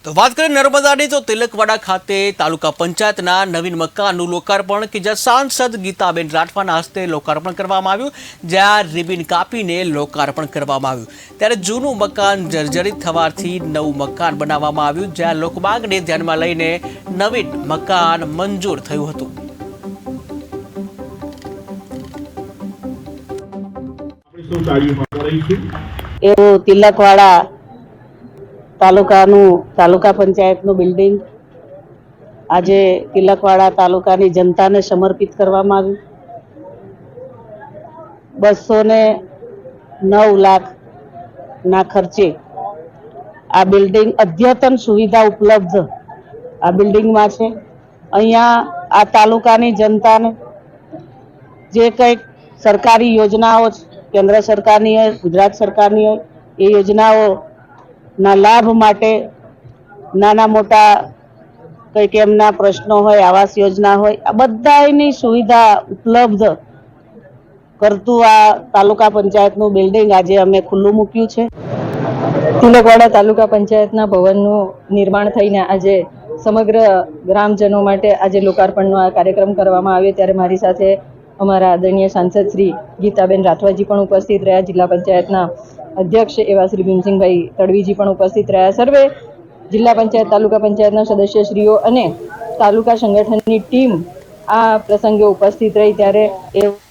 તો વાત કરીએ નર્મદાની તો તિલકવાડા ખાતે તાલુકા પંચાયતના નવીન મકાનનું લોકાર્પણ કે જ્યાં સાંસદ ગીતાબેન રાઠવાના હસ્તે લોકાર્પણ કરવામાં આવ્યું, જ્યાં રિબિન કાપીને લોકાર્પણ કરવામાં આવ્યું। ત્યારે જૂનું મકાન જર્જરિત થવાથી નવું મકાન બનાવવામાં આવ્યું, જ્યાં લોકમાંગને ધ્યાનમાં લઈને નવીન મકાન મંજૂર થયું હતું। એવું તિલકવાડા તાલુકા પંચાયતનું બિલ્ડિંગ આજે તિલકવાડા તાલુકાની જનતાને સમર્પિત કરવામાં આવ્યું। 209 લાખના ખર્ચે આ બિલ્ડિંગ અદ્યતન સુવિધા ઉપલબ્ધ આ બિલ્ડિંગમાં છે। અહીંયા આ તાલુકાની જનતાને જે કંઈક સરકારી યોજનાઓ કેન્દ્ર સરકારની હોય, ગુજરાત સરકારની હોય, એ યોજનાઓના લાભ માટે નાના મોટા કંઈક એમના પ્રશ્નો હોય, આવાસ યોજના હોય, આ બધાની સુવિધા ઉપલબ્ધ કરતું આ તાલુકા પંચાયતનું બિલ્ડિંગ આજે અમે ખુલ્લું મૂક્યું છે। તિલકવાડા તાલુકા પંચાયતના ભવનનું નિર્માણ થઈને આજે સમગ્ર ગ્રામજનો માટે આજે લોકાર્પણનો આ કાર્યક્રમ કરવામાં આવ્યો, ત્યારે મારી સાથે અમારા આદરણીય સાંસદ શ્રી ગીતાબેન રાઠવાજી પણ ઉપસ્થિત રહ્યા, જિલ્લા પંચાયતના અધ્યક્ષ એવા શ્રી ભીમસિંહભાઈ તડવીજી પણ ઉપસ્થિત રહ્યા। સર્વે જિલ્લા પંચાયત તાલુકા પંચાયતના સદસ્યશ્રીઓ અને તાલુકા સંગઠનની ટીમ આ પ્રસંગે ઉપસ્થિત રહી, ત્યારે એ